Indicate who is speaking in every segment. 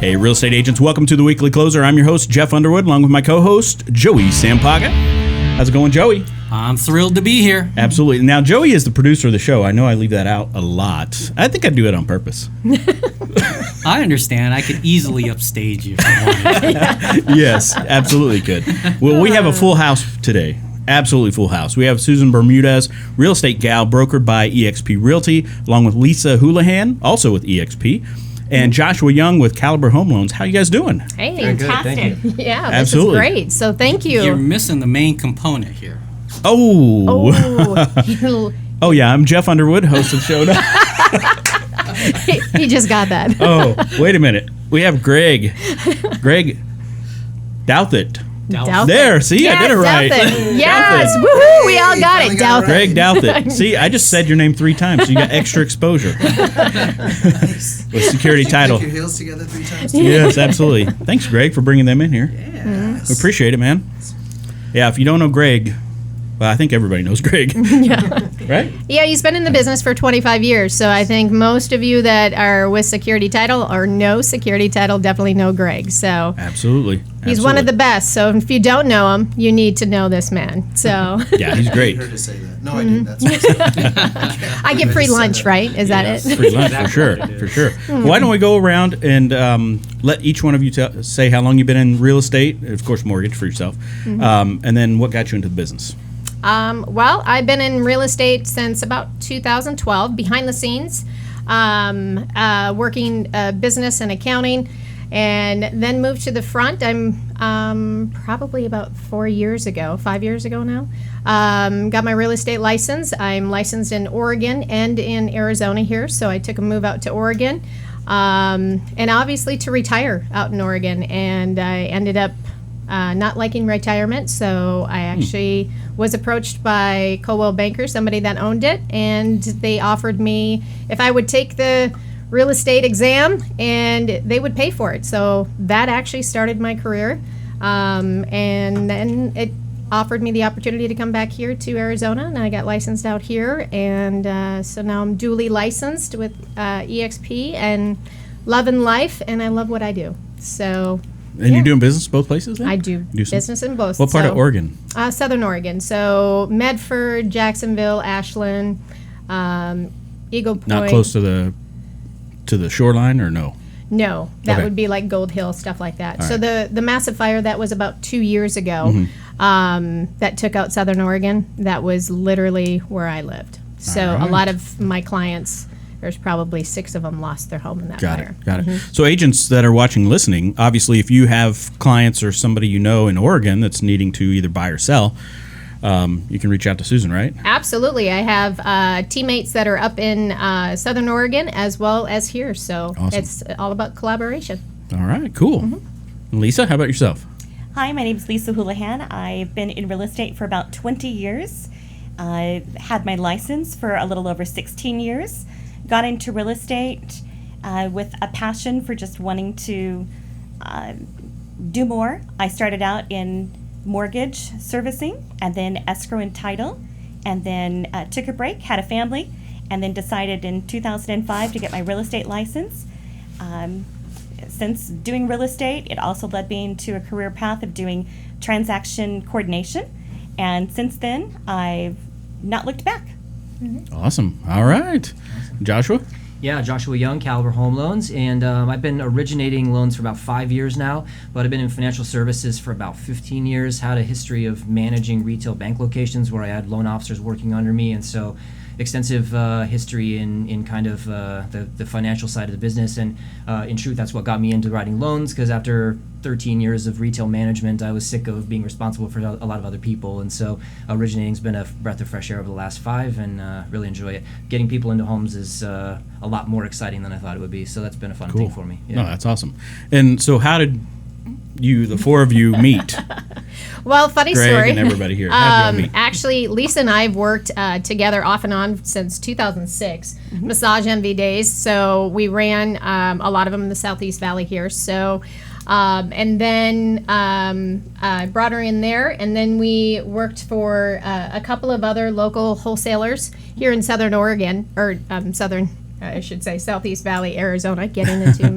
Speaker 1: Hey, real estate agents, welcome to the Weekly Closer. I'm your host, Jeff Underwood, along with my co-host, Joey Sampaga. How's it going, Joey?
Speaker 2: I'm thrilled to be here.
Speaker 1: Absolutely. Now, Joey is the producer of the show. I know I leave that out a lot. I think I do it on purpose.
Speaker 2: I understand. I could easily upstage you if I wanted.
Speaker 1: Yes, absolutely could. Well, we have a full house today. Absolutely full house. We have Susan Bermudez, real estate gal, brokered by eXp Realty, along with Lisa Houlihan, also with eXp, and Joshua Young with Caliber Home Loans. How you guys doing?
Speaker 3: Hey,
Speaker 2: Very good,
Speaker 3: fantastic.
Speaker 2: thank you.
Speaker 3: Yeah, this
Speaker 1: Absolutely.
Speaker 3: is great. So thank you.
Speaker 2: You're missing the main component here.
Speaker 1: Oh.
Speaker 3: Oh,
Speaker 1: Oh, yeah, I'm Jeff Underwood, host of the show.
Speaker 3: he just got that.
Speaker 1: Oh, wait a minute. We have Greg Douthit.
Speaker 3: Douthit.
Speaker 1: There, see, I did it right.
Speaker 3: Douthit. Yes,
Speaker 1: Douthit.
Speaker 3: woohoo, we all got it.
Speaker 4: got it
Speaker 3: Douthit.
Speaker 4: right.
Speaker 1: Greg Douthit. See, I just said your name 3 times, so you got extra exposure.
Speaker 4: Nice.
Speaker 1: With security title.
Speaker 4: Click your heels together 3 times.
Speaker 1: Yes, absolutely. Thanks, Greg, for bringing them in here.
Speaker 4: Yes.
Speaker 1: We appreciate it, man. Yeah, if you don't know Greg, well, I think everybody knows Greg.
Speaker 3: Yeah.
Speaker 1: Right?
Speaker 3: Yeah, he's been in the business for 25 years. So I think most of you that are with security title or no security title definitely know Greg. So
Speaker 1: Absolutely.
Speaker 3: he's one of the best. So if you don't know him, you need to know this man. So
Speaker 1: Yeah, he's
Speaker 4: I
Speaker 1: great.
Speaker 4: heard her say that. No, I didn't. That's what
Speaker 3: I get free lunch, right? Is that
Speaker 2: Yes.
Speaker 3: it?
Speaker 1: Free lunch, for sure, for sure. Why don't we go around and let each one of you say how long you've been in real estate, of course, mortgage for yourself, and then what got you into the business?
Speaker 3: Well, I've been in real estate since about 2012, behind the scenes, working business and accounting, and then moved to the front. I'm probably about 5 years ago now. Got my real estate license. I'm licensed in Oregon and in Arizona here, so I took a move out to Oregon, and obviously to retire out in Oregon, and I ended up not liking retirement, so I actually was approached by Coldwell Banker, somebody that owned it, and they offered me if I would take the real estate exam, and they would pay for it. So that actually started my career, and then it offered me the opportunity to come back here to Arizona, and I got licensed out here, and so now I'm duly licensed with eXp and loving life, and I love what I do. So.
Speaker 1: And you're doing business both places then?
Speaker 3: I do
Speaker 1: some-
Speaker 3: business in both.
Speaker 1: What part of
Speaker 3: So,
Speaker 1: Oregon?
Speaker 3: Southern Oregon. So Medford, Jacksonville, Ashland, Eagle Point.
Speaker 1: Not close to the shoreline, or no?
Speaker 3: No, that
Speaker 1: Okay.
Speaker 3: would be like Gold Hill, stuff like that.
Speaker 1: All
Speaker 3: So
Speaker 1: right.
Speaker 3: the massive fire that was about 2 years ago, that took out Southern Oregon, that was literally where I lived. So
Speaker 1: All right.
Speaker 3: a lot of my clients, there's probably 6 of them lost their home in that
Speaker 1: Got
Speaker 3: fire.
Speaker 1: it. Got it. So agents that are watching, listening, obviously, if you have clients or somebody you know in Oregon that's needing to either buy or sell, you can reach out to Susan, right?
Speaker 3: Absolutely. I have teammates that are up in Southern Oregon as well as here. So
Speaker 1: Awesome.
Speaker 3: it's all about collaboration.
Speaker 1: All right, cool. Lisa, how about yourself?
Speaker 5: Hi, my name is Lisa Houlihan. I've been in real estate for about 20 years. I've had my license for a little over 16 years. Got into real estate with a passion for just wanting to do more. I started out in mortgage servicing, and then escrow and title, and then took a break, had a family, and then decided in 2005 to get my real estate license. Since doing real estate, it also led me into a career path of doing transaction coordination, and since then, I've not looked back.
Speaker 1: Awesome. All right. Joshua?
Speaker 6: Yeah, Joshua Young, Caliber Home Loans, and I've been originating loans for about 5 years now, but I've been in financial services for about 15 years, had a history of managing retail bank locations where I had loan officers working under me, and so extensive history in kind of the financial side of the business, and in truth, that's what got me into writing loans, because after 13 years of retail management, I was sick of being responsible for a lot of other people, and so originating's been a breath of fresh air over the last 5, and really enjoy it. Getting people into homes is a lot more exciting than I thought it would be, so that's been a fun thing for me.
Speaker 1: No, that's awesome. And so how did the 4 of you meet?
Speaker 3: Well, funny
Speaker 1: Greg
Speaker 3: story.
Speaker 1: and everybody here. How did y'all meet?
Speaker 3: Actually, Lisa and I have worked together off and on since 2006, Massage Envy days. So we ran a lot of them in the Southeast Valley here. So, and then I brought her in there, and then we worked for a couple of other local wholesalers here in Southern Oregon, or I should say Southeast Valley, Arizona, getting the two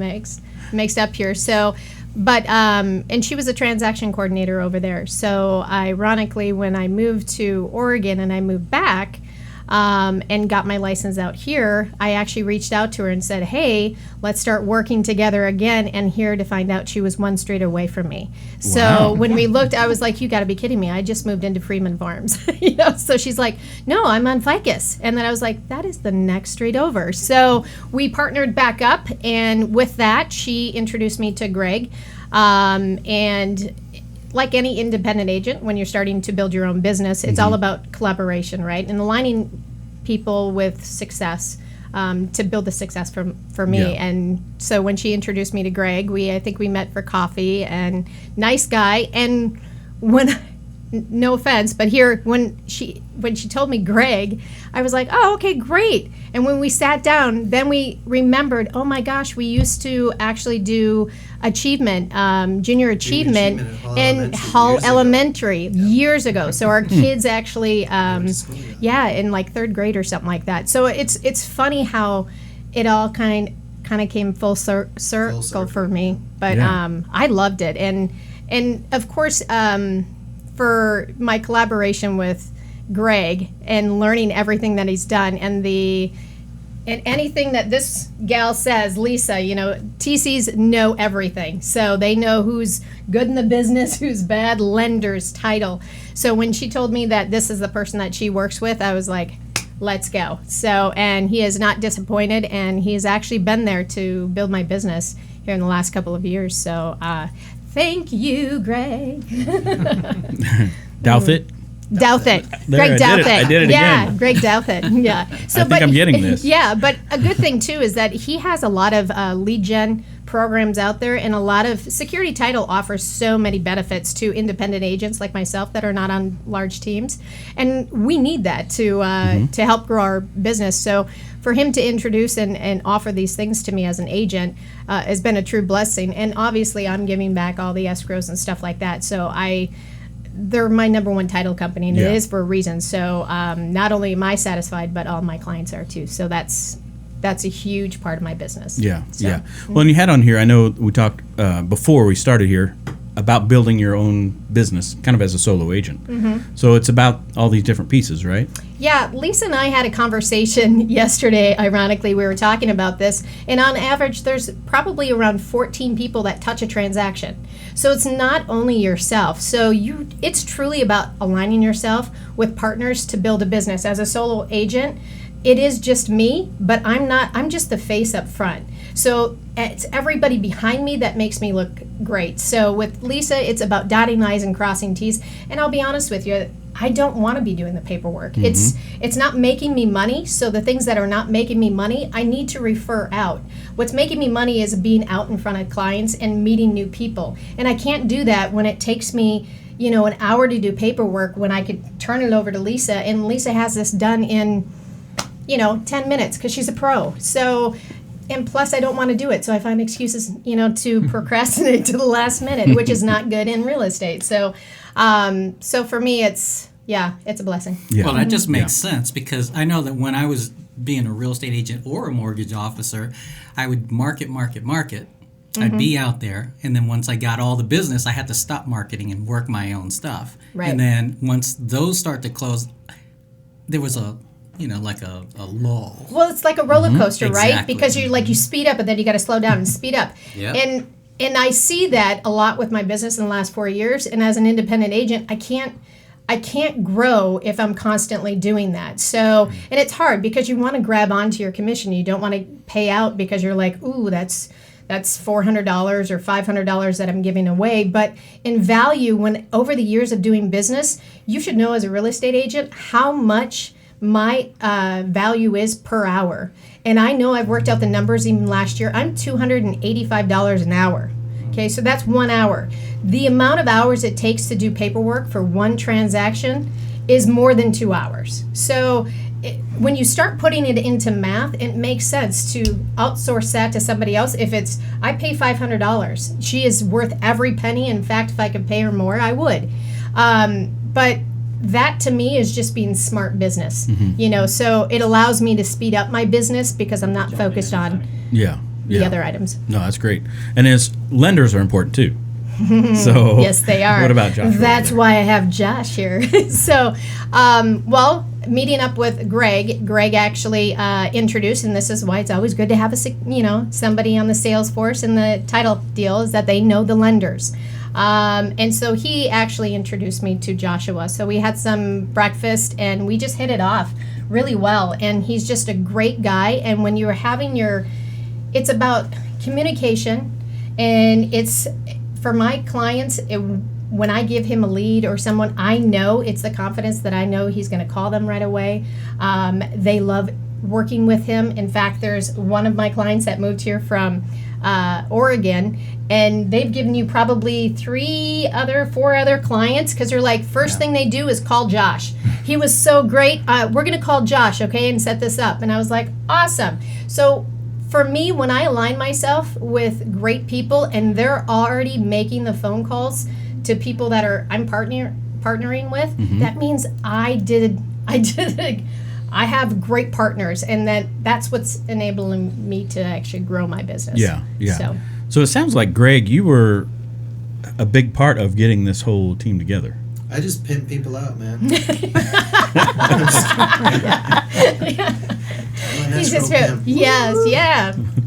Speaker 3: mixed up here. So, but, and she was a transaction coordinator over there. So ironically, when I moved to Oregon and I moved back, and got my license out here, I actually reached out to her and said, hey, let's start working together again, and here to find out she was one street away from me. So
Speaker 1: Wow.
Speaker 3: when we looked, I was like, you got to be kidding me. I just moved into Freeman Farms. So she's like, no, I'm on Ficus. And then I was like, that is the next street over. So we partnered back up, and with that, she introduced me to Greg. And like any independent agent, when you're starting to build your own business, it's all about collaboration, right? And aligning people with success to build the success for me.
Speaker 1: Yeah.
Speaker 3: And so when she introduced me to Greg, I think we met for coffee, and nice guy. And when no offense, but here when she told me Greg, I was like, oh, okay, great. And when we sat down, then we remembered, oh my gosh, we used to actually do achievement, junior achievement in Hull Elementary years ago. So our kids actually, in like third grade or something like that. So it's funny how it all kind of came full circle for me. But
Speaker 1: Yeah.
Speaker 3: I loved it, and of course. For my collaboration with Greg and learning everything that he's done, and anything that this gal says, Lisa, TCs know everything. So they know who's good in the business, who's bad, lenders, title. So when she told me that this is the person that she works with, I was like, let's go. So, and he is not disappointed, and he has actually been there to build my business here in the last couple of years. So, thank you, Greg.
Speaker 1: Douthit.
Speaker 3: Douthit.
Speaker 1: There,
Speaker 3: Greg
Speaker 1: I did it.
Speaker 3: Douthit.
Speaker 1: I did it
Speaker 3: yeah,
Speaker 1: again.
Speaker 3: Greg Douthit. Yeah. So,
Speaker 1: I think I'm getting this.
Speaker 3: Yeah, but a good thing too is that he has a lot of lead gen programs out there, and a lot of Security Title offers so many benefits to independent agents like myself that are not on large teams, and we need that to help grow our business. So for him to introduce and offer these things to me as an agent has been a true blessing. And obviously I'm giving back all the escrows and stuff like that. So they're my number one title company, and
Speaker 1: Yeah.
Speaker 3: it is for a reason. So not only am I satisfied, but all my clients are too. So that's a huge part of my business.
Speaker 1: Yeah,
Speaker 3: So,
Speaker 1: yeah. Well, and you had on here, I know we talked before we started here about building your own business kind of as a solo agent. Mm-hmm. So it's about all these different pieces, right?
Speaker 3: Yeah, Lisa and I had a conversation yesterday. Ironically, we were talking about this, and on average, there's probably around 14 people that touch a transaction. So it's not only yourself. So it's truly about aligning yourself with partners to build a business. As a solo agent, it is just me, but I'm just the face up front. So it's everybody behind me that makes me look great. So with Lisa, it's about dotting I's and crossing T's. And I'll be honest with you, I don't want to be doing the paperwork.
Speaker 1: Mm-hmm.
Speaker 3: It's not making me money. So the things that are not making me money, I need to refer out. What's making me money is being out in front of clients and meeting new people. And I can't do that when it takes me, an hour to do paperwork, when I could turn it over to Lisa, and Lisa has this done in 10 minutes because she's a pro. So, and plus I don't want to do it. So I find excuses, to procrastinate to the last minute, which is not good in real estate. So, so for me, it's a blessing.
Speaker 1: Yeah.
Speaker 2: Well, that just makes sense, because I know that when I was being a real estate agent or a mortgage officer, I would market. I'd be out there, and then once I got all the business, I had to stop marketing and work my own stuff.
Speaker 3: Right.
Speaker 2: And then once those start to close, there was a lull.
Speaker 3: Well, it's like a roller coaster, right?
Speaker 2: Exactly.
Speaker 3: Because you speed up, and then you got to slow down and speed up.
Speaker 2: Yep.
Speaker 3: And I see that a lot with my business in the last 4 years. And as an independent agent, I can't grow if I'm constantly doing that. So, and it's hard because you want to grab onto your commission. You don't want to pay out because you're like, ooh, that's $400 or $500 that I'm giving away. But in value, when over the years of doing business, you should know as a real estate agent how much my value is per hour. And I know I've worked out the numbers even last year. I'm $285 an hour. Okay, so that's 1 hour. The amount of hours it takes to do paperwork for one transaction is more than 2 hours. So when you start putting it into math, it makes sense to outsource that to somebody else. If I pay $500, she is worth every penny. In fact, if I could pay her more, I would. But that to me is just being smart business, you know, so it allows me to speed up my business because I'm not focused on
Speaker 1: Yeah.
Speaker 3: the other items.
Speaker 1: No, that's great. And as lenders are important too. So
Speaker 3: Yes, they are.
Speaker 1: What about Josh?
Speaker 3: That's why I have Josh here. So, well, meeting up with Greg actually introduced, and this is why it's always good to have somebody on the sales force in the title deal, is that they know the lenders. And so he actually introduced me to Joshua. So we had some breakfast and we just hit it off really well. And he's just a great guy. And when you're having it's about communication, and it's for my clients, when I give him a lead or someone, I know it's the confidence that I know he's going to call them right away. They love working with him. In fact, there's one of my clients that moved here from Oregon, and they've given you probably 4 other clients, because they're like, first thing they do is call Josh. He was so great. We're going to call Josh, okay, and set this up. And I was like, awesome. So for me, when I align myself with great people and they're already making the phone calls to people that I'm partnering with, that means I have great partners, and that's what's enabling me to actually grow my business.
Speaker 1: Yeah. So it sounds like, Greg, you were a big part of getting this whole team together.
Speaker 4: I just pimp people out, man.
Speaker 3: He's just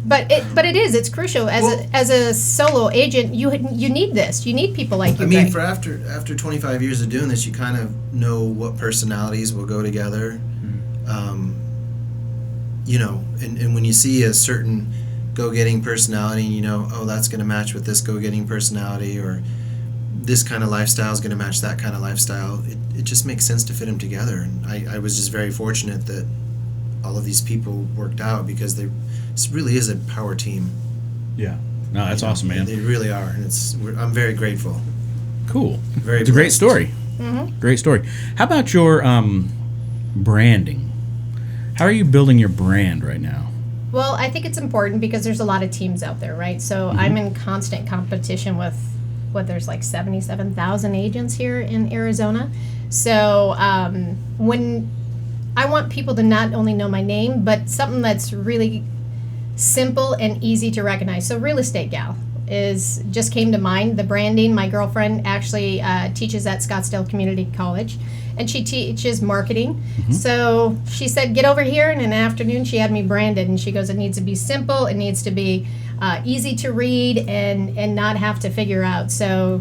Speaker 3: but it's crucial as a solo agent. You need this. You need people like you.
Speaker 4: I mean,
Speaker 3: Greg.
Speaker 4: for after 25 years of doing this, you kind of know what personalities will go together. You know, and when you see a certain go-getting personality, and you know, oh, that's going to match with this go-getting personality, or this kind of lifestyle is going to match that kind of lifestyle, it just makes sense to fit them together. And I was just very fortunate that all of these people worked out, because this really is a power team.
Speaker 1: Yeah. No, that's awesome, man.
Speaker 4: They really are, and I'm very grateful.
Speaker 1: Cool.
Speaker 4: Very
Speaker 1: It's a great
Speaker 4: blessed.
Speaker 1: story. Great story. How about your branding? How are you building your brand right now?
Speaker 3: Well, I think it's important because there's a lot of teams out there, right? So I'm in constant competition with there's like 77,000 agents here in Arizona. So when I want people to not only know my name, but something that's really simple and easy to recognize. So Real Estate Gal just came to mind. The branding, my girlfriend actually teaches at Scottsdale Community College, and she teaches marketing. So she said, get over here, and in the afternoon she had me branded, and she goes, it needs to be simple, it needs to be easy to read and not have to figure out. So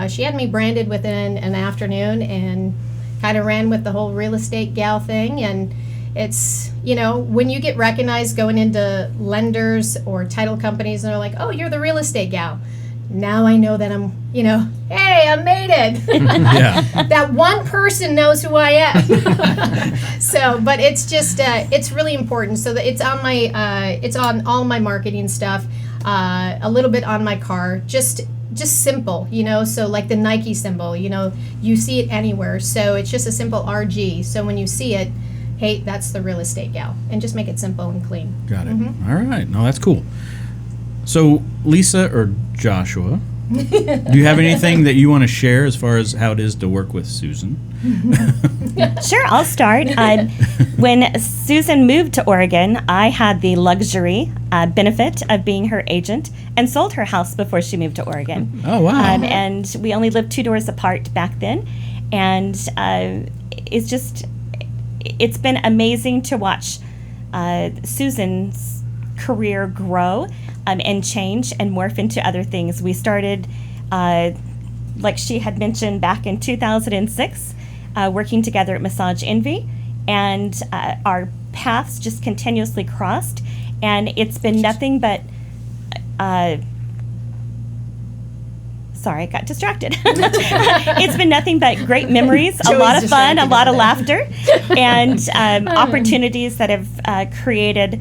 Speaker 3: she had me branded within an afternoon, and kind of ran with the whole Real Estate Gal thing. And it's, when you get recognized going into lenders or title companies, and they're like, oh, you're the Real Estate Gal. Now I know that I'm, hey, I made it.
Speaker 1: Yeah.
Speaker 3: That one person knows who I am. So, but it's just, it's really important. So that it's on all my marketing stuff, a little bit on my car, just simple, so like the Nike symbol, you see it anywhere. So it's just a simple RG. So when you see it, hey, that's the Real Estate Gal, and just make it simple and clean.
Speaker 1: Got it. All right. No, that's cool. So, Lisa or Joshua, do you have anything that you want to share as far as how it is to work with Susan?
Speaker 5: Sure, I'll start. When Susan moved to Oregon, I had the luxury benefit of being her agent and sold her house before she moved to Oregon.
Speaker 1: Oh, wow.
Speaker 5: And we only lived 2 doors apart back then. And it's been amazing to watch Susan's career grow and change and morph into other things. We started, like she had mentioned, back in 2006, working together at Massage Envy, and our paths just continuously crossed, and it's been nothing but sorry, I got distracted. It's been nothing but great memories, a lot of fun, a lot of laughter, and opportunities that have created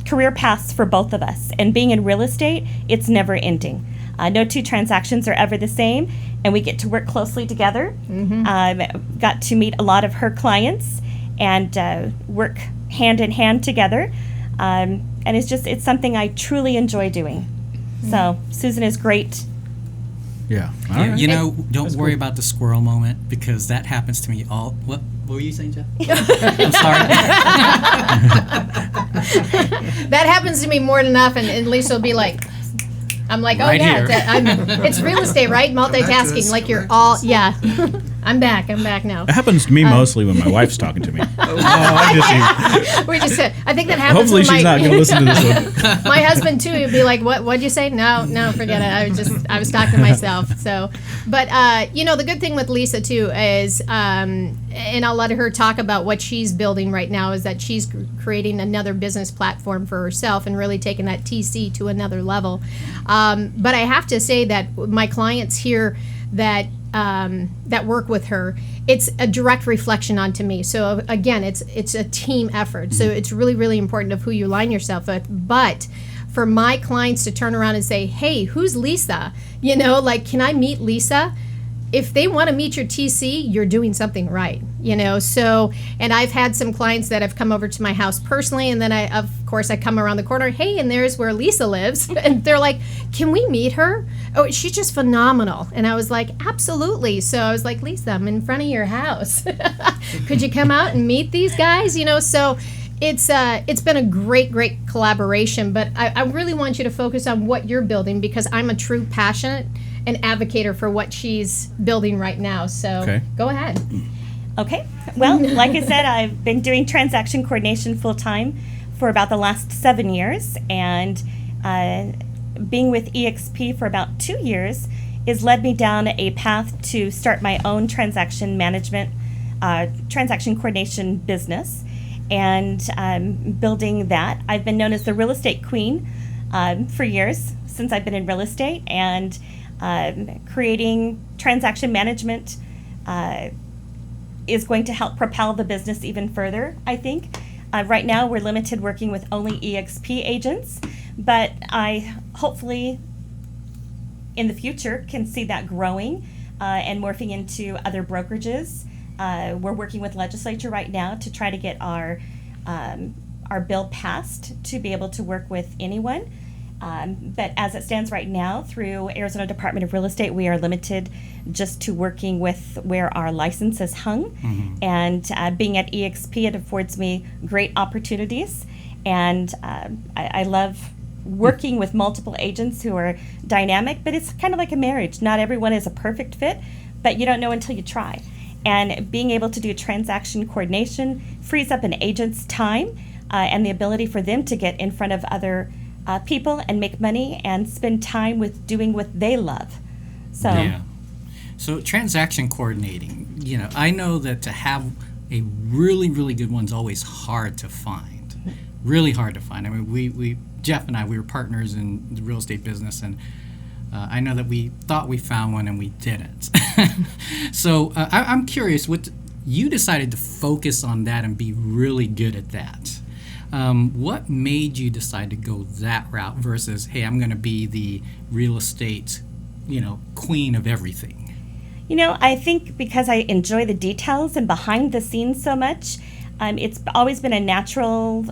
Speaker 5: career paths for both of us. And being in real estate, it's never ending. No 2 transactions are ever the same, and we get to work closely together. Got to meet a lot of her clients and work hand in hand together. And it's something I truly enjoy doing. So Susan is great.
Speaker 1: Yeah. All right.
Speaker 2: You know, don't worry about the squirrel moment because that happens to me all. What were you saying, Jeff? I'm sorry.
Speaker 3: That happens to me more than enough, and Lisa will be like, I'm like, oh
Speaker 2: Right
Speaker 3: yeah,
Speaker 2: here.
Speaker 3: it's real estate, right? Multitasking,
Speaker 4: us,
Speaker 3: like
Speaker 4: come
Speaker 3: you're
Speaker 4: back to
Speaker 3: all,
Speaker 4: us.
Speaker 3: yeah. I'm back now.
Speaker 1: It happens to me mostly when my wife's talking to me.
Speaker 3: We just said, I think that happens.
Speaker 1: Hopefully
Speaker 3: with
Speaker 1: she's not going to listen to this one.
Speaker 3: My husband too. He'd be like, "What'd you say?" No, forget it. I was talking to myself. So, but the good thing with Lisa too is, and I'll let her talk about what she's building right now, is that she's creating another business platform for herself and really taking that TC to another level. But I have to say that my clients here that work with her, it's a direct reflection onto me. So again, it's a team effort. So it's really, really important of who you align yourself with. But for my clients to turn around and say, hey, who's Lisa? Can I meet Lisa? If they want to meet your TC, you're doing something right, So, and I've had some clients that have come over to my house personally, and then I come around the corner, hey, and there's where Lisa lives, and they're like, can we meet her? Oh, she's just phenomenal. And I was like, absolutely. So I was like, Lisa, I'm in front of your house. Could you come out and meet these guys? So it's been a great collaboration, but I really want you to focus on what you're building, because I'm a true passionate and advocator for what she's building right now. So Go ahead.
Speaker 5: Okay. Well, like I said, I've been doing transaction coordination full time for about the last 7 years, and being with EXP for about 2 years has led me down a path to start my own transaction management, transaction coordination business, and building that. I've been known as the real estate queen for years, since I've been in real estate, and creating transaction management is going to help propel the business even further, I think. Right now, we're limited working with only EXP agents, but I hopefully in the future can see that growing and morphing into other brokerages. We're working with legislature right now to try to get our bill passed to be able to work with anyone. But as it stands right now, through Arizona Department of Real Estate, we are limited just to working with where our license is hung. Mm-hmm. And being at EXP, it affords me great opportunities. And I love working with multiple agents who are dynamic, but it's kind of like a marriage. Not everyone is a perfect fit, but you don't know until you try. And being able to do transaction coordination frees up an agent's time and the ability for them to get in front of other people and make money and spend time with doing what they love.
Speaker 2: So transaction coordinating, I know that to have a really, really good one's always hard to find. Really hard to find. I mean, we Jeff and I, we were partners in the real estate business, and I know that we thought we found one and we didn't. So I'm curious, you decided to focus on that and be really good at that. What made you decide to go that route versus, hey, I'm going to be the real estate, queen of everything?
Speaker 5: I think because I enjoy the details and behind the scenes so much, it's always been a natural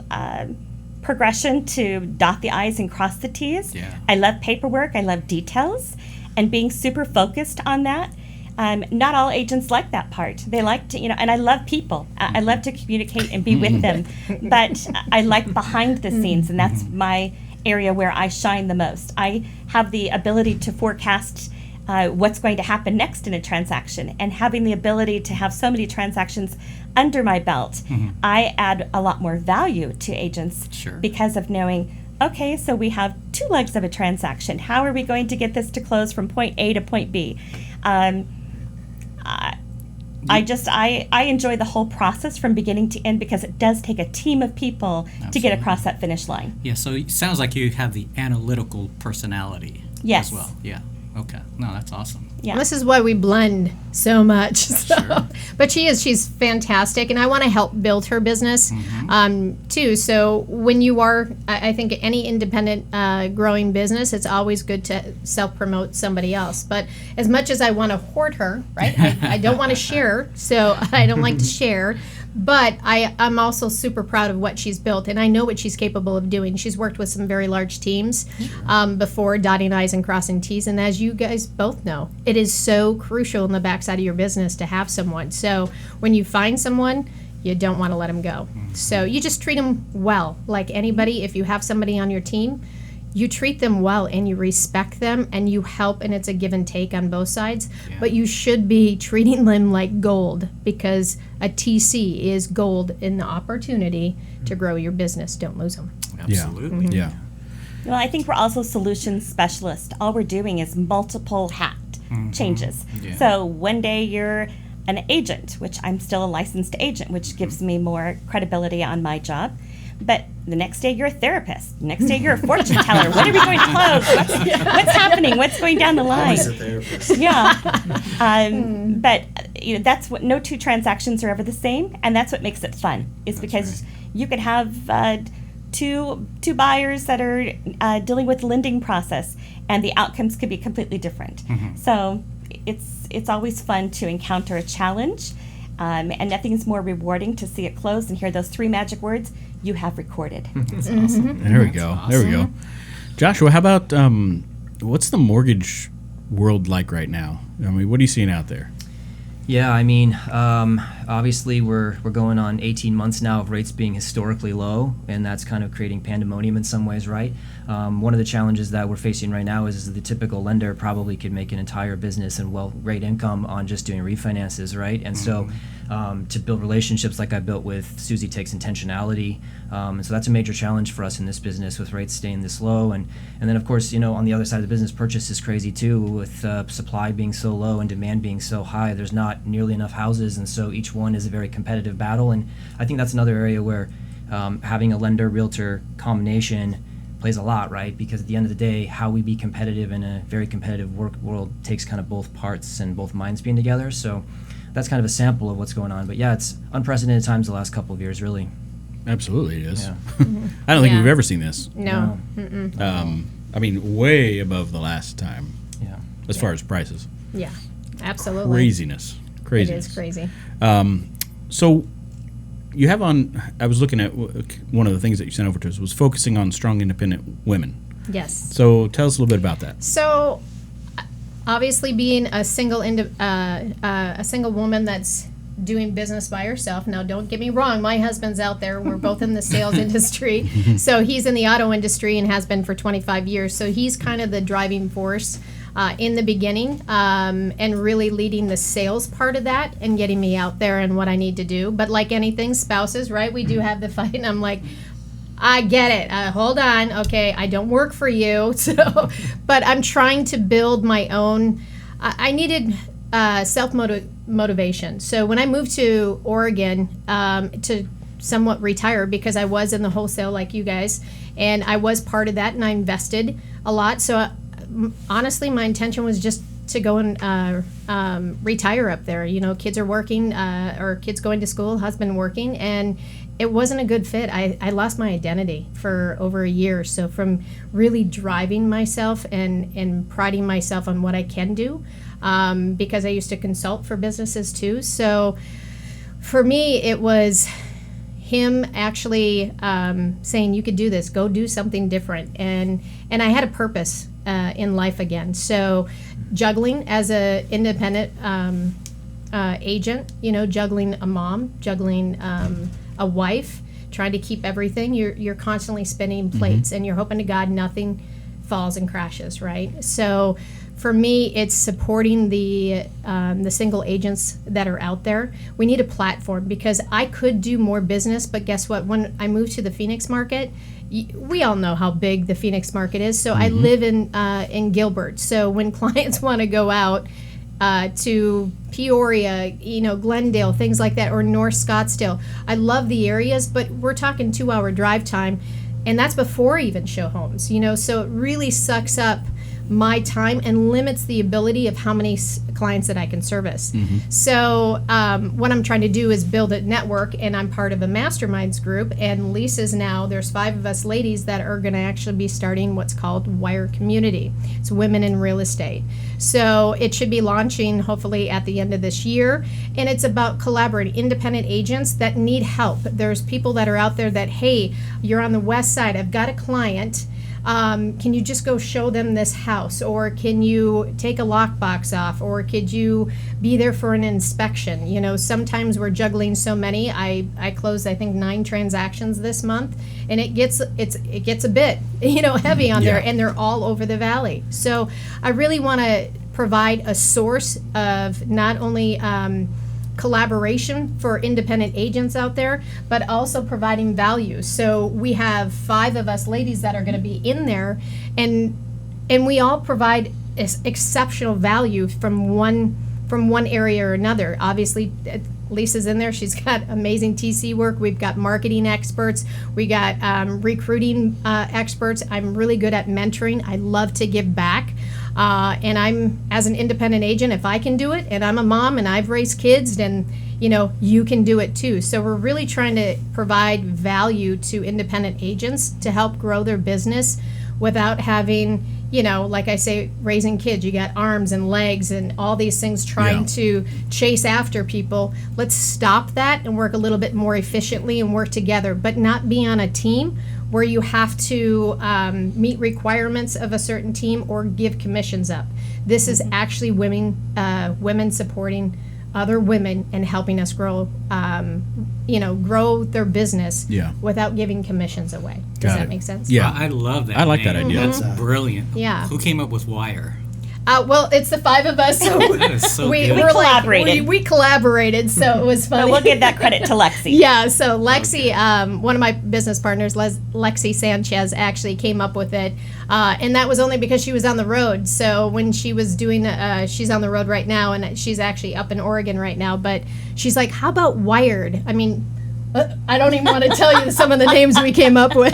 Speaker 5: progression to dot the I's and cross the T's.
Speaker 2: Yeah.
Speaker 5: I love paperwork. I love details, and being super focused on that. Not all agents like that part. They like to, and I love people. I love to communicate and be with them, but I like behind the scenes, and that's my area where I shine the most. I have the ability to forecast what's going to happen next in a transaction, and having the ability to have so many transactions under my belt, I add a lot more value to agents.
Speaker 2: Sure. Because
Speaker 5: of knowing, okay, so we have two legs of a transaction. How are we going to get this to close from point A to point B? I enjoy the whole process from beginning to end, because it does take a team of people to get across that finish line.
Speaker 2: Yeah, so it sounds like you have the analytical personality
Speaker 5: Yes.
Speaker 2: as well. Yeah. Okay. No, that's awesome.
Speaker 5: Yeah.
Speaker 3: This is why we blend so much. So.
Speaker 2: Sure.
Speaker 3: But she's fantastic, and I want to help build her business too. So when you are, I think any independent growing business, it's always good to self-promote somebody else. But as much as I want to hoard her, right? I don't want to share, so I don't like to share. But I'm also super proud of what she's built, and I know what she's capable of doing. She's worked with some very large teams before, dotting I's and crossing T's. And as you guys both know, it is so crucial in the backside of your business to have someone. So when you find someone, you don't want to let them go. So you just treat them well. Like anybody, if you have somebody on your team, you treat them well and you respect them and you help, and it's a give and take on both sides.
Speaker 2: Yeah.
Speaker 3: But you should be treating them like gold, because a TC is gold in the opportunity to grow your business. Don't lose them.
Speaker 2: Absolutely.
Speaker 1: Yeah.
Speaker 5: Well, I think we're also solutions specialists. All we're doing is multiple hat changes.
Speaker 2: Yeah.
Speaker 5: So one day you're an agent, which I'm still a licensed agent, which gives me more credibility on my job. But the next day you're a therapist. The next day you're a fortune teller. What are we going to close? What's happening? What's going down the line?
Speaker 4: Always a therapist.
Speaker 5: Yeah. But that's what, no two transactions are ever the same, and that's what makes it fun. Is because you could have two buyers that are dealing with the lending process, and the outcomes could be completely different. So it's always fun to encounter a challenge, and nothing's more rewarding to see it close and hear those three magic words you have recorded.
Speaker 2: That's awesome.
Speaker 1: There we go. There we go. Joshua, how about what's the mortgage world like right now? I mean, what are you seeing out there?
Speaker 6: Yeah, I mean, obviously we're going on 18 months now of rates being historically low, and that's kind of creating pandemonium in some ways, right? One of the challenges that we're facing right now is the typical lender probably could make an entire business and great income on just doing refinances, right? And so to build relationships like I built with Susie takes intentionality, and so that's a major challenge for us in this business with rates staying this low. And then of course, on the other side of the business, purchase is crazy too, with supply being so low and demand being so high. There's not nearly enough houses, and so each one is a very competitive battle. And I think that's another area where having a lender realtor combination plays a lot, right? Because at the end of the day, how we be competitive in a very competitive work world takes kind of both parts and both minds being together. So that's kind of a sample of what's going on. But yeah, it's unprecedented times the last couple of years, really.
Speaker 1: Absolutely, it is.
Speaker 6: Yeah.
Speaker 1: I don't think
Speaker 3: Yeah.
Speaker 1: we've ever seen this.
Speaker 3: No.
Speaker 1: I mean, way above the last time
Speaker 6: Yeah.
Speaker 1: as far as prices.
Speaker 3: Yeah, absolutely.
Speaker 1: Craziness.
Speaker 3: It
Speaker 1: Craziness.
Speaker 3: is crazy.
Speaker 1: So you have I was looking at one of the things that you sent over to us was focusing on strong, independent women.
Speaker 3: Yes.
Speaker 1: So tell us a little bit about that.
Speaker 3: So, obviously, being a single woman that's doing business by herself. Now, don't get me wrong. My husband's out there. We're both in the sales industry. So he's in the auto industry and has been for 25 years. So he's kind of the driving force in the beginning, and really leading the sales part of that and getting me out there and what I need to do. But like anything, spouses, right? We do have the fight, and I'm like, I get it. Hold on. Okay, I don't work for you. So, but I'm trying to build my own. I needed self-motivation. So when I moved to Oregon to somewhat retire, because I was in the wholesale like you guys, and I was part of that, and I invested a lot. So honestly, my intention was just to go and retire up there. Kids are working, or kids going to school, husband working, and it wasn't a good fit. I lost my identity for over a year. So from really driving myself and priding myself on what I can do, because I used to consult for businesses too. So for me, it was him actually saying, you could do this, go do something different. And I had a purpose in life again. So juggling as a independent agent, juggling a mom, juggling a wife, trying to keep everything. You're constantly spinning plates, and you're hoping to God nothing falls and crashes, right? So for me, it's supporting the single agents that are out there. We need a platform, because I could do more business, but guess what? When I moved to the Phoenix market, we all know how big the Phoenix market is. So I live in Gilbert. So when clients want to go out to Peoria, Glendale, things like that, or North Scottsdale, I love the areas, but we're talking 2-hour drive time, and that's before even show homes. So it really sucks up my time and limits the ability of how many clients that I can service. So what I'm trying to do is build a network, and I'm part of a masterminds group, and Lisa's now, there's 5 of us ladies that are going to actually be starting what's called Wire Community. It's Women in Real Estate. So it should be launching hopefully at the end of this year, and it's about collaborating independent agents that need help. There's people that are out there that, hey, you're on the west side, I've got a client, can you just go show them this house, or can you take a lockbox off, or could you be there for an inspection? You know, sometimes we're juggling so many. I closed I think 9 transactions this month, and it gets a bit, you know, heavy on there, and they're all over the valley. So I really want to provide a source of not only collaboration for independent agents out there, but also providing value. So we have 5 of us ladies that are going to be in there, and we all provide exceptional value from one area or another. Obviously, Lisa's in there. She's got amazing TC work. We've got marketing experts. We got recruiting experts. I'm really good at mentoring. I love to give back. And I'm, as an independent agent, if I can do it, and I'm a mom and I've raised kids, then, you know, you can do it too. So we're really trying to provide value to independent agents to help grow their business without having, you know, like I say, raising kids, you got arms and legs and all these things trying to chase after people. Let's stop that and work a little bit more efficiently and work together, but not be on a team where you have to meet requirements of a certain team or give commissions up. This is actually women supporting other women and helping us grow, grow their business without giving commissions away. Does that make sense?
Speaker 1: Yeah.
Speaker 2: I love that.
Speaker 1: I like that idea.
Speaker 2: That's brilliant.
Speaker 3: Yeah.
Speaker 2: Who came up with Wire?
Speaker 3: Well, it's the 5 of us, so
Speaker 2: That is so
Speaker 3: we
Speaker 2: good.
Speaker 5: collaborated.
Speaker 3: We collaborated, so it was funny.
Speaker 5: But we'll give that credit to Lexi.
Speaker 3: Yeah, so Lexi, one of my business partners, Lexi Sanchez, actually came up with it, and that was only because she was on the road. So when she was doing, she's on the road right now, and she's actually up in Oregon right now, but she's like, how about Wired? I mean, I don't even want to tell you some of the names we came up with.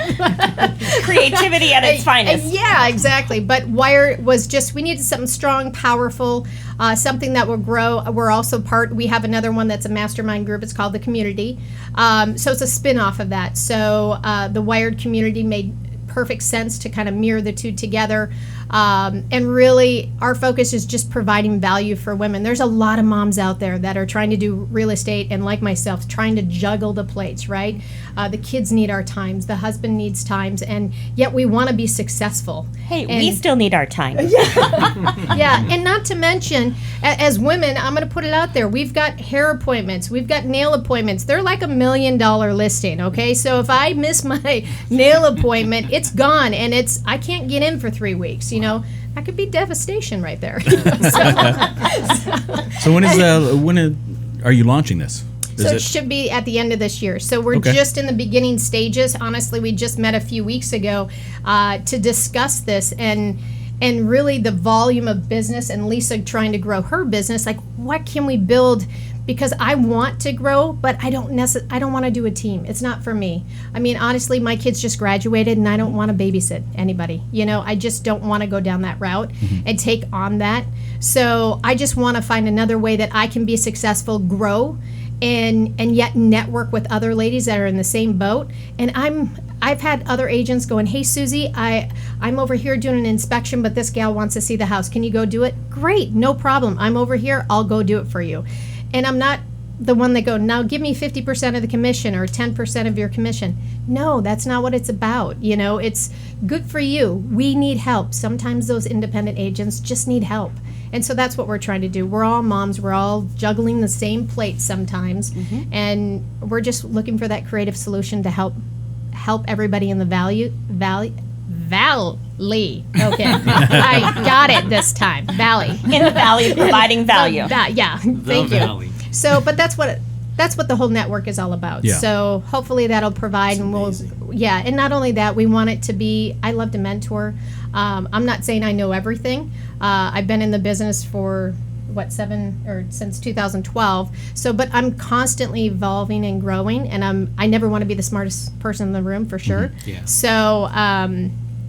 Speaker 5: Creativity at its finest.
Speaker 3: Yeah, exactly. But Wire was just, we needed something strong, powerful, something that would grow. We're also we have another one that's a mastermind group. It's called The Community. So it's a spin-off of that. So the Wired Community made perfect sense to kind of mirror the two together. And really, our focus is just providing value for women. There's a lot of moms out there that are trying to do real estate, and like myself, trying to juggle the plates, right? The kids need our times, the husband needs times, and yet we want to be successful.
Speaker 5: Hey, we still need our time.
Speaker 3: Yeah, and not to mention, as women, I'm going to put it out there, we've got hair appointments, we've got nail appointments. They're like $1 million listing, okay? So if I miss my nail appointment, it's gone, and I can't get in for 3 weeks, you know? That could be devastation right there.
Speaker 1: So when are you launching this?
Speaker 3: So it should be at the end of this year. So we're just in the beginning stages. Honestly, we just met a few weeks ago to discuss this and really the volume of business, and Lisa trying to grow her business. Like, what can we build? Because I want to grow, but I don't want to do a team. It's not for me. I mean, honestly, my kids just graduated, and I don't want to babysit anybody. You know, I just don't want to go down that route and take on that. So I just want to find another way that I can be successful, grow, and yet network with other ladies that are in the same boat. And I've had other agents going, hey, Susie, I'm over here doing an inspection, but this gal wants to see the house. Can you go do it? Great, no problem. I'm over here. I'll go do it for you. And I'm not the one that go, now give me 50% of the commission or 10% of your commission. No, that's not what it's about. You know, it's good for you. We need help. Sometimes those independent agents just need help. And so that's what we're trying to do. We're all moms. We're all juggling the same plate sometimes. And we're just looking for that creative solution to help everybody in the valley. Okay. I got it this time. Valley.
Speaker 5: In the valley, providing value.
Speaker 3: Thank you. So, but that's what the whole network is all about.
Speaker 1: Yeah.
Speaker 3: So hopefully that'll provide, and and not only that, we want it to be, I love to mentor. I'm not saying I know everything. I've been in the business for since 2012. So, but I'm constantly evolving and growing, and I never want to be the smartest person in the room, for sure.
Speaker 2: Yeah.
Speaker 3: So,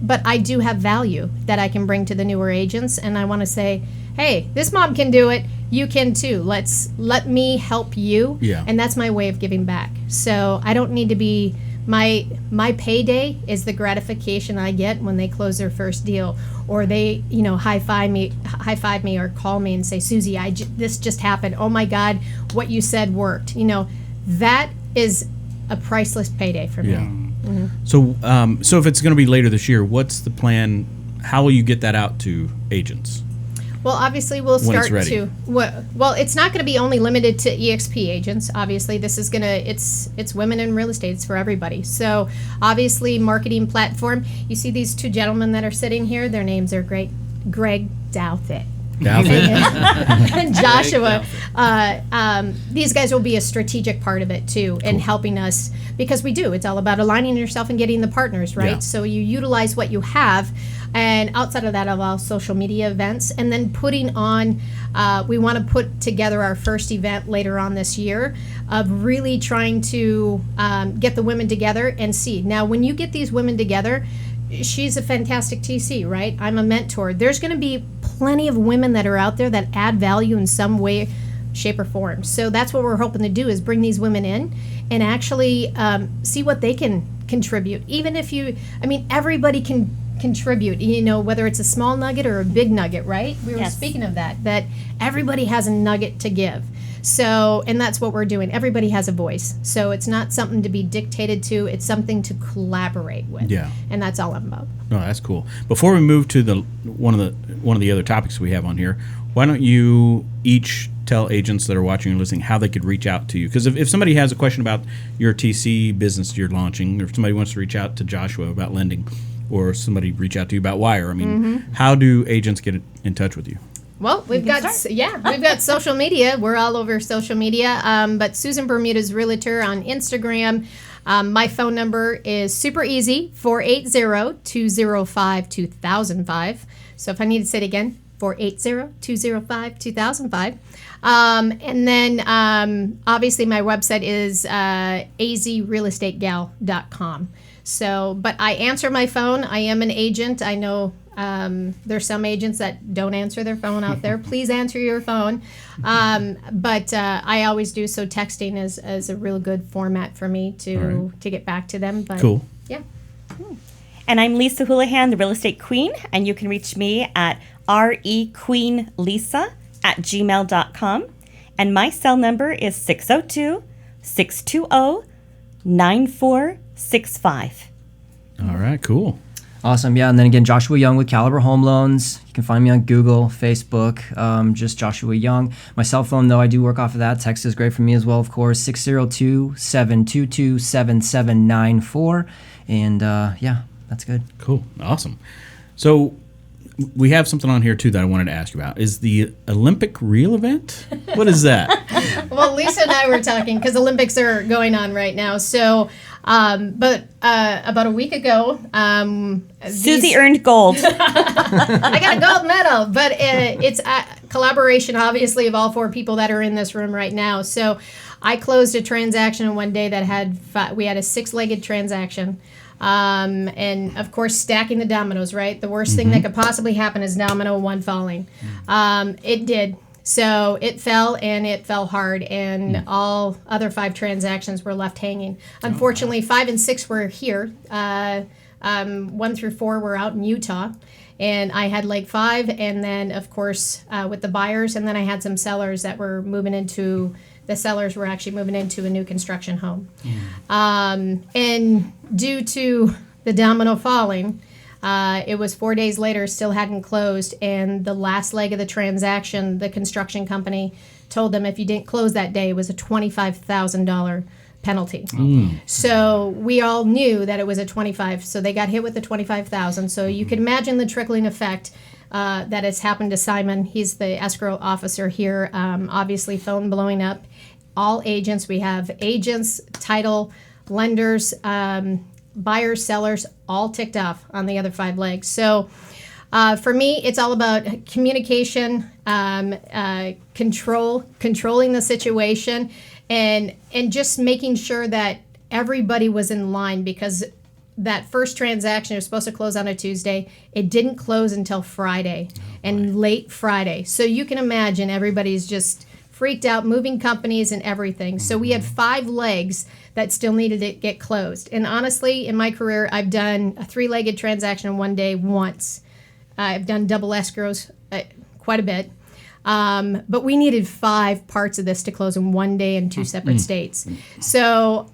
Speaker 3: but I do have value that I can bring to the newer agents, and I want to say, hey, this mom can do it. You can too. Let me help you.
Speaker 1: Yeah.
Speaker 3: And that's my way of giving back. So I don't need to be my payday is the gratification I get when they close their first deal, or they high five me or call me and say, Susie, this just happened. Oh my God, what you said worked. That is a priceless payday for me.
Speaker 1: Yeah. So if it's going to be later this year, what's the plan? How will you get that out to agents?
Speaker 3: Well, obviously, we'll
Speaker 1: When it's
Speaker 3: start
Speaker 1: ready.
Speaker 3: to. Well, it's not going to be only limited to EXP agents. Obviously, this is going to. It's women in real estate. It's for everybody. So, obviously, marketing platform. You see these two gentlemen that are sitting here. Their names are great. Greg Douthit.
Speaker 1: Douthit.
Speaker 3: And Joshua. These guys will be a strategic part of it too, in helping us, because we do. It's all about aligning yourself and getting the partners, right?
Speaker 1: Yeah.
Speaker 3: So you utilize what you have, and outside of that, allow social media events, and then putting on. We want to put together our first event later on this year of really trying to get the women together and see. Now, when you get these women together, she's a fantastic TC, right? I'm a mentor. There's going to be plenty of women that are out there that add value in some way, shape, or form. So that's what we're hoping to do, is bring these women in and actually see what they can contribute. Even if everybody can contribute, whether it's a small nugget or a big nugget, right? We were
Speaker 5: Yes.
Speaker 3: speaking of that everybody has a nugget to give. So, and that's what we're doing. Everybody has a voice. So it's not something to be dictated to. It's something to collaborate with.
Speaker 1: Yeah.
Speaker 3: And that's all I'm about.
Speaker 1: Oh, that's cool. Before we move to one of the other topics we have on here, why don't you each tell agents that are watching or listening how they could reach out to you? Because if somebody has a question about your TC business you're launching, or if somebody wants to reach out to Joshua about lending, or somebody reach out to you about Wire, how do agents get in touch with you?
Speaker 3: Well, we've got social media. We're all over social media. But Susan Bermudez Realtor on Instagram. My phone number is super easy, 480-205-2005. So if I need to say it again, 480-205-2005. And then obviously my website is azrealestategal.com. So, but I answer my phone. I am an agent. I know there's some agents that don't answer their phone out there. Please answer your phone. But I always do. So texting is a really good format for me to get back to them. But
Speaker 1: Cool.
Speaker 3: Yeah.
Speaker 5: And I'm Lisa Houlihan, the real estate queen, and you can reach me at requeenlisa@gmail.com. And my cell number is 602-620-9465.
Speaker 1: All right, cool.
Speaker 6: Awesome, yeah. And then again, Joshua Young with Caliber Home Loans. You can find me on Google, Facebook, just Joshua Young. My cell phone, though, I do work off of that. Text is great for me as well, of course, 602-722-7794. And yeah, that's good.
Speaker 1: Cool. Awesome. So we have something on here, too, that I wanted to ask you about. Is the Olympic reel event? What is that?
Speaker 3: Well, Lisa and I were talking because Olympics are going on right now. So, but about a week ago,
Speaker 5: Susie earned gold.
Speaker 3: I got a gold medal, but it's a collaboration, obviously, of all four people that are in this room right now. So I closed a transaction in one day that we had a 6-legged transaction. And of course, stacking the dominoes, right? The worst thing that could possibly happen is domino 1 falling. It did. So it fell, and it fell hard, and all other 5 transactions were left hanging. Unfortunately, 5 and 6 were here. 1 through 4 were out in Utah, and I had like 5, and then of course with the buyers, and then I had some sellers that were moving into. The sellers were actually moving into a new construction home, and due to the domino falling. It was 4 days later, still hadn't closed, and the last leg of the transaction, the construction company told them if you didn't close that day, it was a $25,000 penalty. So we all knew that it was a 25, so they got hit with the 25,000. So you can imagine the trickling effect that has happened to Simon. He's the escrow officer here. Obviously, phone blowing up. All agents, we have agents, title, lenders, buyers, sellers, all ticked off on the other 5 legs. So for me, it's all about communication, controlling the situation, and just making sure that everybody was in line, because that first transaction was supposed to close on a Tuesday. It didn't close until Friday, and late Friday. So you can imagine everybody's just freaked out, moving companies and everything. So we had 5 legs that still needed to get closed. And honestly, in my career, I've done a 3-legged transaction in one day once. I've done double escrows quite a bit. But we needed 5 parts of this to close in one day in 2 separate states. So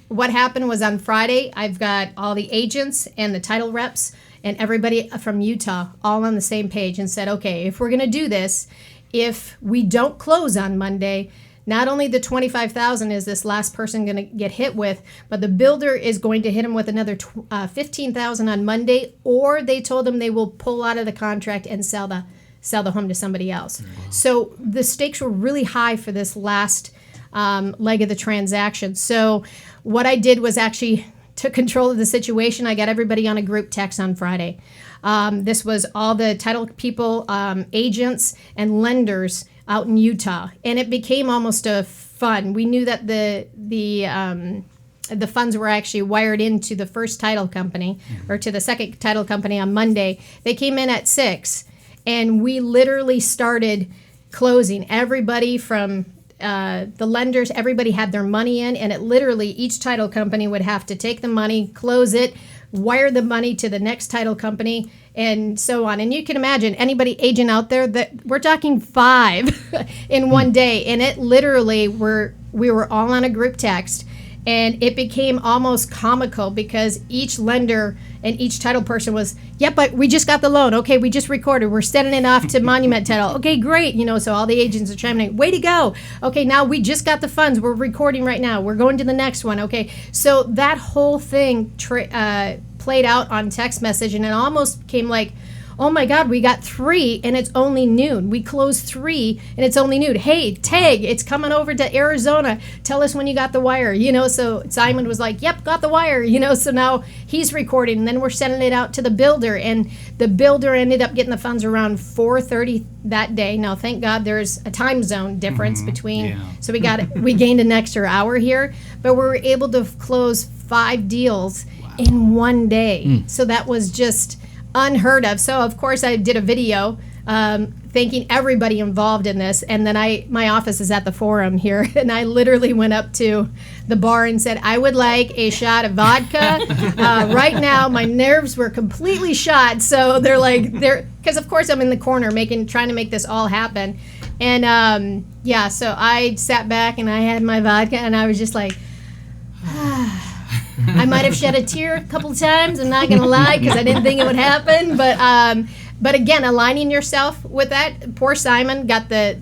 Speaker 3: what happened was on Friday, I've got all the agents and the title reps and everybody from Utah all on the same page and said, okay, if we're going to do this, if we don't close on Monday, not only the $25,000 is this last person going to get hit with, but the builder is going to hit him with another $15,000 on Monday, or they told him they will pull out of the contract and sell the home to somebody else. So the stakes were really high for this last leg of the transaction. So what I did was actually took control of the situation. I got everybody on a group text on Friday. This was all the title people, agents, and lenders out in Utah, and it became almost a fun. We knew that the funds were actually wired into the first title company or to the second title company on Monday. They came in at 6, and we literally started closing. Everybody from the lenders, everybody had their money in, and it literally, each title company would have to take the money, close it, wire the money to the next title company, and so on. And you can imagine anybody agent out there that we're talking 5 in one day, and it literally we were all on a group text, and it became almost comical because each lender and each title person was, but we just got the loan. Okay, we just recorded. We're sending it off to Monument Title. Okay, great. So all the agents are chiming in. Way to go. Okay, now we just got the funds. We're recording right now. We're going to the next one. Okay, so that whole thing played out on text message, and it almost came like, oh my God, we got 3 and it's only noon. We closed 3 and it's only noon. Hey, Tag, it's coming over to Arizona. Tell us when you got the wire. So Simon was like, yep, got the wire. So now he's recording, and then we're sending it out to the builder, and the builder ended up getting the funds around 4:30 that day. Now, thank God there's a time zone difference between, so we gained an extra hour here, but we were able to close 5 deals in one day. So that was just unheard of. So of course I did a video thanking everybody involved in this, and then my office is at the Forum here, and I literally went up to the bar and said, I would like a shot of vodka right now. My nerves were completely shot, so they're because of course I'm in the corner trying to make this all happen, and so I sat back and I had my vodka, and I was just like, I might have shed a tear a couple of times, I'm not going to lie, because I didn't think it would happen. But again, aligning yourself with that. Poor Simon got the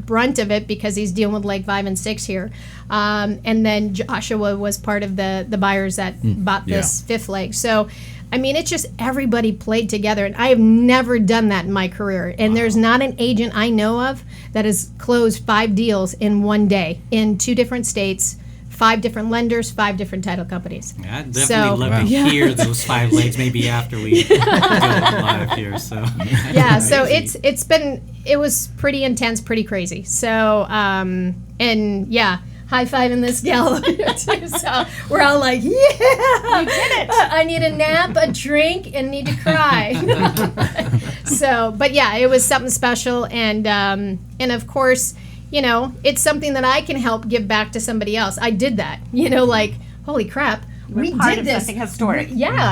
Speaker 3: brunt of it because he's dealing with leg 5 and 6 here. And then Joshua was part of the buyers that bought this 5th leg. So, I mean, it's just everybody played together. And I have never done that in my career. And there's not an agent I know of that has closed 5 deals in one day in 2 different states, 5 different lenders, 5 different title companies.
Speaker 2: Yeah, I'd definitely love to hear those 5 legs maybe after we go live here. So
Speaker 3: so it was pretty intense, pretty crazy. So high-fiving this gal too. So we're all like, yeah, you did it. I need a nap, a drink, and need to cry. So, but yeah, it was something special, and of course, it's something that I can help give back to somebody else. I did that, like, holy crap, we did this.
Speaker 5: Something historic.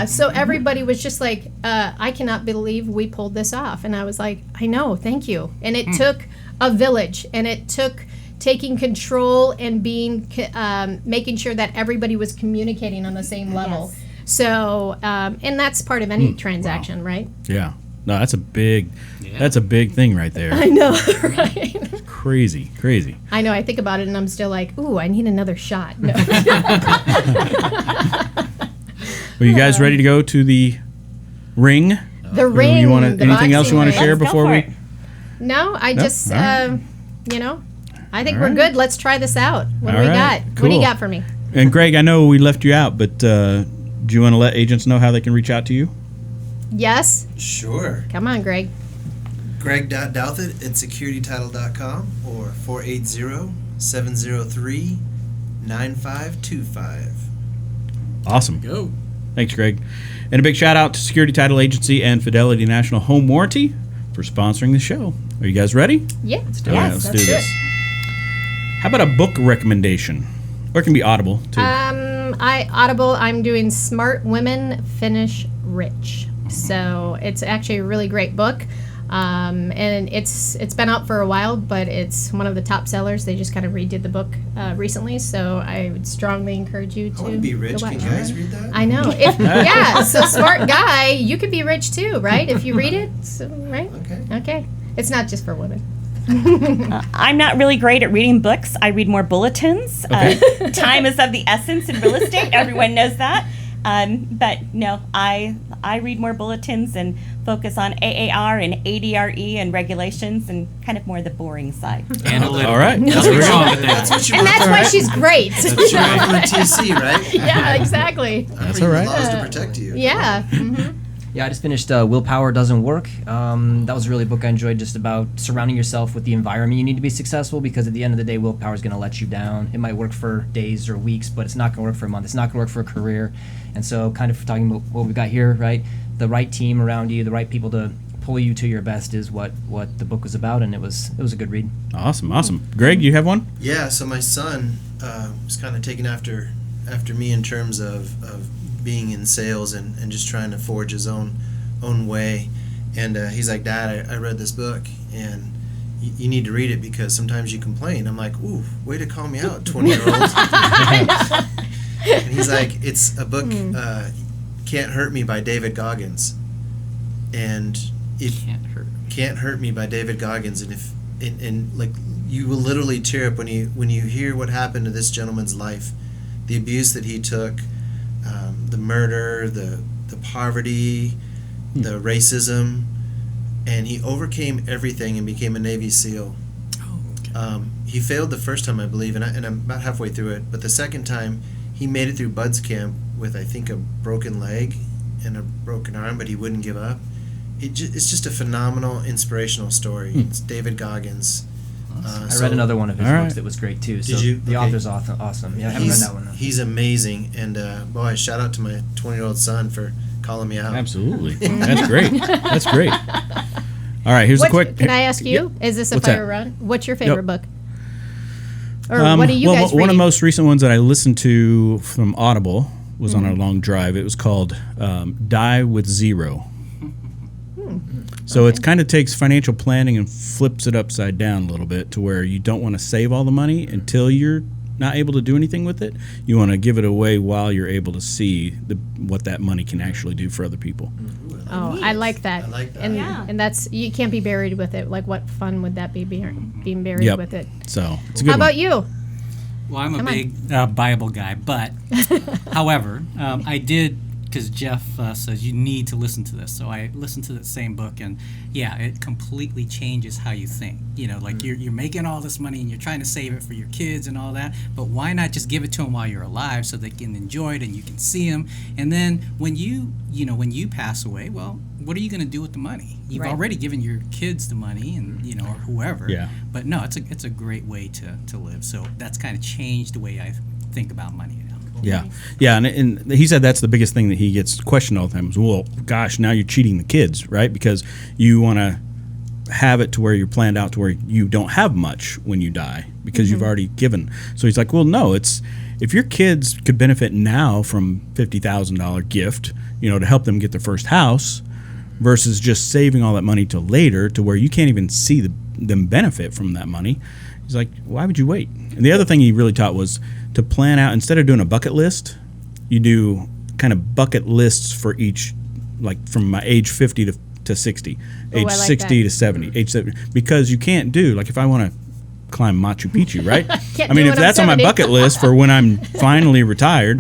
Speaker 3: So everybody was just like, I cannot believe we pulled this off. And I was like, I know, thank you. And it took a village, and it took taking control and making sure that everybody was communicating on the same level.
Speaker 5: Yes.
Speaker 3: So, and that's part of any transaction, right?
Speaker 1: Yeah. No, that's a big thing right there.
Speaker 3: I know, right?
Speaker 1: Crazy.
Speaker 3: I know. I think about it, and I'm still like, ooh, I need another shot. No.
Speaker 1: Well, you guys ready to go to the ring?
Speaker 3: The ring.
Speaker 1: You anything else you want to share before we?
Speaker 3: No, I just, I think we're good. Let's try this out. What do we got?
Speaker 1: Cool.
Speaker 3: What do you got for me?
Speaker 1: And Greg, I know we left you out, but do you want to let agents know how they can reach out to you?
Speaker 3: Yes.
Speaker 4: Sure.
Speaker 3: Come on, Greg.
Speaker 4: Greg.Douthit at securitytitle.com or 480-703-9525.
Speaker 1: Awesome.
Speaker 2: Go.
Speaker 1: Thanks, Greg. And a big shout out to Security Title Agency and Fidelity National Home Warranty for sponsoring the show. Are you guys ready?
Speaker 3: Yeah.
Speaker 1: All right, let's do this. How about a book recommendation? Or it can be Audible, too.
Speaker 3: I'm doing Smart Women Finish Rich. So it's actually a really great book. And it's been out for a while, but it's one of the top sellers. They just kind of redid the book recently, so I would strongly encourage you to
Speaker 4: I want to be rich.
Speaker 3: go
Speaker 4: Can
Speaker 3: watch
Speaker 4: you guys
Speaker 3: it.
Speaker 4: read that?
Speaker 3: I know. Yeah, so smart guy, you could be rich too, right? If you read it, so, right? Okay. It's not just for women.
Speaker 5: I'm not really great at reading books. I read more bulletins.
Speaker 1: Okay.
Speaker 5: Time is of the essence in real estate. Everyone knows that. But no, I read more bulletins and focus on AAR and ADRE and regulations and kind of more the boring side.
Speaker 2: Analytical.
Speaker 1: All right.
Speaker 2: Nothing wrong with
Speaker 4: That's
Speaker 2: that.
Speaker 4: what you
Speaker 3: And
Speaker 4: want
Speaker 3: that's
Speaker 4: for-
Speaker 3: why she's great.
Speaker 4: That's what you want for a TC, right?
Speaker 3: Yeah, exactly.
Speaker 1: That's all right.
Speaker 4: Laws to protect you.
Speaker 3: Yeah.
Speaker 6: Yeah, I just finished Willpower Doesn't Work. That was really a book I enjoyed, just about surrounding yourself with the environment you need to be successful, because at the end of the day, willpower is going to let you down. It might work for days or weeks, but it's not going to work for a month. It's not going to work for a career. And so kind of talking about what we've got here, right? The right team around you, the right people to pull you to your best is what the book was about, and it was a good read.
Speaker 1: Awesome. Greg, you have one?
Speaker 4: Yeah, so my son was kind of taken after me in terms of being in sales and just trying to forge his own way. And he's like, Dad, I read this book, and you need to read it because sometimes you complain. I'm like, ooh, way to call me out, 20-year-old. And he's like, it's a book, Can't Hurt Me by David Goggins. And if Can't Hurt Me by David Goggins, and if like you will literally tear up when you hear what happened to this gentleman's life, the abuse that he took, the murder, the poverty, the racism, and he overcame everything and became a Navy SEAL. He failed the first time, I believe, and I'm about halfway through it, but the second time he made it through Bud's camp with, I think, a broken leg and a broken arm, but he wouldn't give up. It's just a phenomenal, inspirational story. It's David Goggins.
Speaker 6: I read another one of his
Speaker 1: All
Speaker 6: books
Speaker 1: right.
Speaker 6: that was great too. So
Speaker 4: Did you?
Speaker 6: The
Speaker 4: Okay.
Speaker 6: author's awesome. Yeah, I haven't read that one though.
Speaker 4: He's amazing, and boy, shout out to my 20-year-old son for calling me out.
Speaker 1: Absolutely. That's great. That's great. All right, here's a quick...
Speaker 3: Can I ask you?
Speaker 1: Yeah.
Speaker 3: Is this a
Speaker 1: What's
Speaker 3: fire
Speaker 1: that?
Speaker 3: run? What's your favorite
Speaker 1: Yep.
Speaker 3: book? Or what are you guys reading?
Speaker 1: One of the most recent ones that I listened to from Audible was on a long drive. It was called Die with Zero. So it kind of takes financial planning and flips it upside down a little bit to where you don't want to save all the money until you're not able to do anything with it. You want to give it away while you're able to see what that money can actually do for other people.
Speaker 3: Oh, I like that.
Speaker 4: I like that.
Speaker 3: And
Speaker 5: Yeah.
Speaker 3: and that's, you can't be buried with it. Like, what fun would that be, being buried
Speaker 1: Yep.
Speaker 3: with it?
Speaker 1: So it's a good
Speaker 3: How
Speaker 1: one.
Speaker 3: about you?
Speaker 2: Well, I'm a
Speaker 3: Come on.
Speaker 2: big Bible guy, but however, I did, because Jeff says you need to listen to this. So I listened to that same book, and yeah, it completely changes how you think. You know, like you're making all this money and you're trying to save it for your kids and all that, but why not just give it to them while you're alive so they can enjoy it and you can see them? And then when you pass away, well, what are you going to do with the money? You've
Speaker 3: Right.
Speaker 2: already given your kids the money, and or whoever.
Speaker 1: Yeah.
Speaker 2: But no, it's a great way to live. So that's kind of changed the way I think about money now.
Speaker 1: Yeah, and he said that's the biggest thing that he gets questioned all the time is, well, gosh, now you're cheating the kids, right? Because you want to have it to where you're planned out to where you don't have much when you die because you've already given. So he's like, well, no, it's if your kids could benefit now from $50,000 gift, to help them get their first house versus just saving all that money till later to where you can't even see them benefit from that money. He's like, why would you wait? And the other thing he really taught was to plan out, instead of doing a bucket list, you do kind of bucket lists for each, like from my age 50 to 60, age
Speaker 3: I like
Speaker 1: 60
Speaker 3: that.
Speaker 1: to 70, age 70, because you can't do, like if I want to climb Machu Picchu, right?
Speaker 3: Can't
Speaker 1: I mean,
Speaker 3: do
Speaker 1: if
Speaker 3: it
Speaker 1: that's on my
Speaker 3: 70.
Speaker 1: bucket list for when I'm finally retired,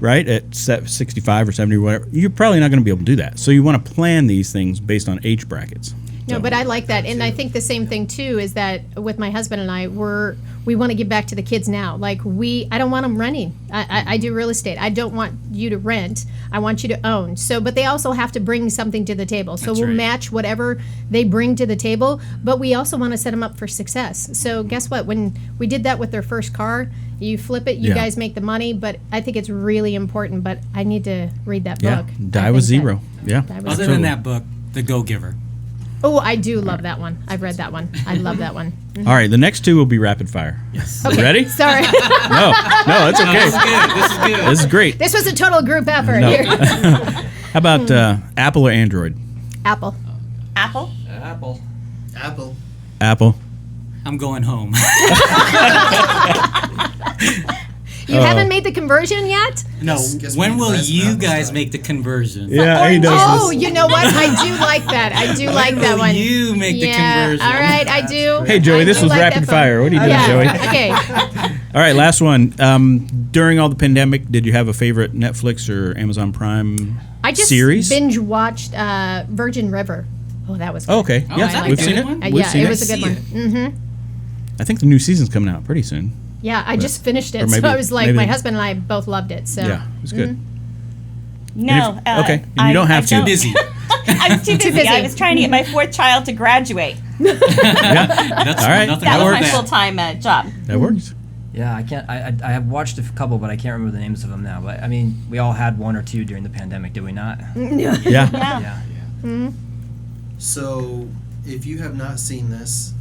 Speaker 1: right, at 65 or 70 or whatever, you're probably not going to be able to do that. So you want to plan these things based on age brackets.
Speaker 3: No, but I like that, and I think the same thing too is that with my husband and I, we want to give back to the kids now. Like I don't want them renting. I do real estate. I don't want you to rent. I want you to own. So, but they also have to bring something to the table. So
Speaker 2: That's
Speaker 3: we'll
Speaker 2: right.
Speaker 3: match whatever they bring to the table. But we also want to set them up for success. So guess what? When we did that with their first car, You flip it, you
Speaker 1: Yeah.
Speaker 3: guys make the money, but I think it's really important. But I need to read that
Speaker 1: Yeah.
Speaker 3: book.
Speaker 1: Die with zero. Yeah.
Speaker 3: Die with
Speaker 2: Other
Speaker 3: zero.
Speaker 2: than that book, The Go-Giver.
Speaker 3: Oh, I do love that one. I've read that one. I love that one.
Speaker 1: All right, the next two will be rapid fire.
Speaker 2: Yes.
Speaker 3: Okay,
Speaker 1: Ready?
Speaker 3: Sorry.
Speaker 1: No, it's
Speaker 2: This is
Speaker 1: okay.
Speaker 2: good. This is good.
Speaker 1: This is great.
Speaker 3: This was a total group effort
Speaker 1: No.
Speaker 3: here.
Speaker 1: How about Apple or Android?
Speaker 3: Apple.
Speaker 5: Apple.
Speaker 6: Apple.
Speaker 4: Apple.
Speaker 1: Apple.
Speaker 2: I'm going home.
Speaker 3: You haven't made the conversion yet?
Speaker 2: No.
Speaker 4: Guess we
Speaker 2: When
Speaker 4: need
Speaker 2: will
Speaker 4: to buy some
Speaker 2: you
Speaker 4: Apple
Speaker 2: guys
Speaker 4: stock.
Speaker 2: make the conversion?
Speaker 1: Yeah, he does
Speaker 3: Oh,
Speaker 1: this.
Speaker 3: you know what? I do like that. I do like that
Speaker 2: will
Speaker 3: one.
Speaker 2: you make the
Speaker 3: yeah.
Speaker 2: conversion?
Speaker 3: All right, I do.
Speaker 1: Hey, Joey,
Speaker 3: I
Speaker 1: this
Speaker 3: do
Speaker 1: was
Speaker 3: like
Speaker 1: rapid
Speaker 3: that phone.
Speaker 1: fire. What are you doing,
Speaker 3: Yeah.
Speaker 1: Joey?
Speaker 3: Okay.
Speaker 1: All right, last one. During all the pandemic, did you have a favorite Netflix or Amazon Prime
Speaker 3: I just
Speaker 1: series?
Speaker 3: binge watched Virgin River. Oh, that was good.
Speaker 1: Oh, okay.
Speaker 2: Oh,
Speaker 1: Yeah,
Speaker 2: is that a
Speaker 1: we've
Speaker 2: good
Speaker 1: seen it.
Speaker 2: one?
Speaker 1: We've
Speaker 3: Yeah,
Speaker 1: seen
Speaker 3: it
Speaker 1: it.
Speaker 3: was a good one.
Speaker 2: See
Speaker 1: I think the new season's coming out pretty soon.
Speaker 3: Yeah, I just finished
Speaker 1: or
Speaker 3: it,
Speaker 1: maybe-
Speaker 3: so I was like,
Speaker 1: maybe-
Speaker 3: my husband and I both loved it. So
Speaker 1: Yeah, it was good.
Speaker 5: No.
Speaker 1: And if- okay, and you don't have to.
Speaker 2: Too busy.
Speaker 5: I was too busy.
Speaker 3: busy.
Speaker 5: I was trying to get my fourth child to graduate.
Speaker 1: Yeah,
Speaker 2: That's
Speaker 1: All right.
Speaker 2: nothing
Speaker 5: That
Speaker 2: wrong
Speaker 5: was
Speaker 2: with
Speaker 5: my
Speaker 2: that.
Speaker 5: full-time job.
Speaker 1: that works.
Speaker 6: Yeah, I can't. I have watched a couple, but I can't remember the names of them now. But I mean, we all had one or two during the pandemic, did we not?
Speaker 1: Yeah.
Speaker 5: Yeah.
Speaker 6: Yeah.
Speaker 4: So, if you have not seen this,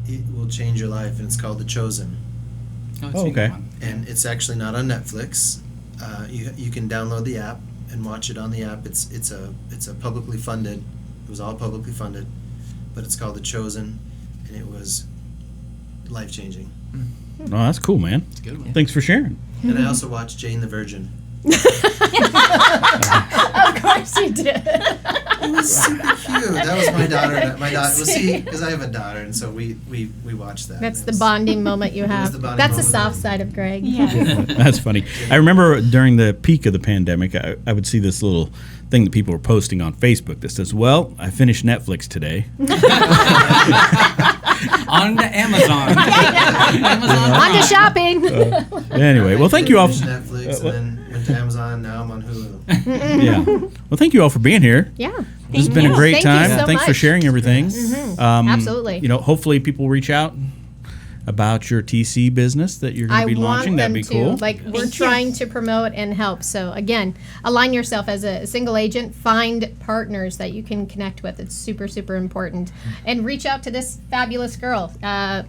Speaker 4: it will change your life, and it's called The Chosen.
Speaker 2: Oh, it's
Speaker 1: Oh,
Speaker 2: a good
Speaker 1: okay.
Speaker 2: one.
Speaker 4: And it's actually not on Netflix. You can download the app and watch it on the app. It's a publicly funded. It was all publicly funded, but it's called The Chosen, and it was life changing.
Speaker 1: Oh, that's cool, man.
Speaker 2: It's a good one.
Speaker 1: Thanks for sharing.
Speaker 4: And I also watched Jane the Virgin.
Speaker 3: of course you did.
Speaker 4: It was super cute. That was my daughter. My daughter. Well, see, because I have a daughter, and so we watched that.
Speaker 3: That's
Speaker 4: It
Speaker 3: the
Speaker 4: was-
Speaker 3: bonding moment you
Speaker 4: was
Speaker 3: have.
Speaker 4: the bonding
Speaker 3: That's the
Speaker 4: moment.
Speaker 3: soft side of Greg.
Speaker 5: Yeah.
Speaker 1: That's funny. I remember during the peak of the pandemic, I would see this little thing that people were posting on Facebook that says, "Well, I finished Netflix today."
Speaker 2: On to Amazon. Amazon
Speaker 3: On to
Speaker 2: Prime.
Speaker 3: shopping.
Speaker 1: Anyway, well, thank you all.
Speaker 4: Finished Netflix, and then went to Amazon. Now I'm on Hulu.
Speaker 1: Yeah. Well, thank you all for being here.
Speaker 3: Yeah.
Speaker 1: This has
Speaker 5: Thank
Speaker 1: been a
Speaker 5: you.
Speaker 1: great
Speaker 3: Thank you
Speaker 1: time.
Speaker 3: so
Speaker 1: Thanks for
Speaker 3: much.
Speaker 1: sharing everything.
Speaker 3: Absolutely.
Speaker 1: You know, hopefully people reach out about your TC business that you're going
Speaker 3: I
Speaker 1: to be
Speaker 3: want
Speaker 1: launching.
Speaker 3: them
Speaker 1: That'd be
Speaker 3: to.
Speaker 1: cool.
Speaker 3: Like, we're
Speaker 5: Thank you.
Speaker 3: trying to promote and help. So, again, align yourself as a single agent. Find partners that you can connect with. It's super, super important. And reach out to this fabulous girl,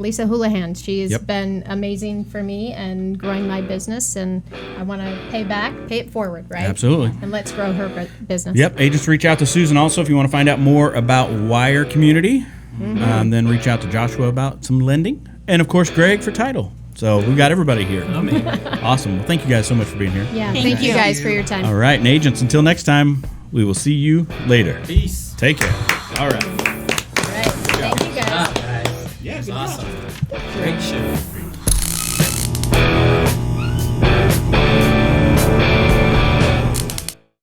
Speaker 3: Lisa Houlihan. She's
Speaker 1: Yep.
Speaker 3: been amazing for me and growing my business. And I want to pay it forward, right?
Speaker 1: Absolutely.
Speaker 3: And let's grow her business.
Speaker 1: Yep. Agents, reach out to Susan also if you want to find out more about Wire Community. Then reach out to Joshua about some lending. And, of course, Greg for title. So we got everybody here. Awesome. Well, thank you guys so much for being here.
Speaker 3: Yeah.
Speaker 5: Thank
Speaker 3: Thank you
Speaker 5: you.
Speaker 3: guys for your time.
Speaker 1: All right. And, agents, until next time, we will see you later.
Speaker 2: Peace.
Speaker 1: Take care. All right.
Speaker 3: All right. Thank you guys.
Speaker 2: Guys.
Speaker 1: Yes.
Speaker 2: Awesome. Great show.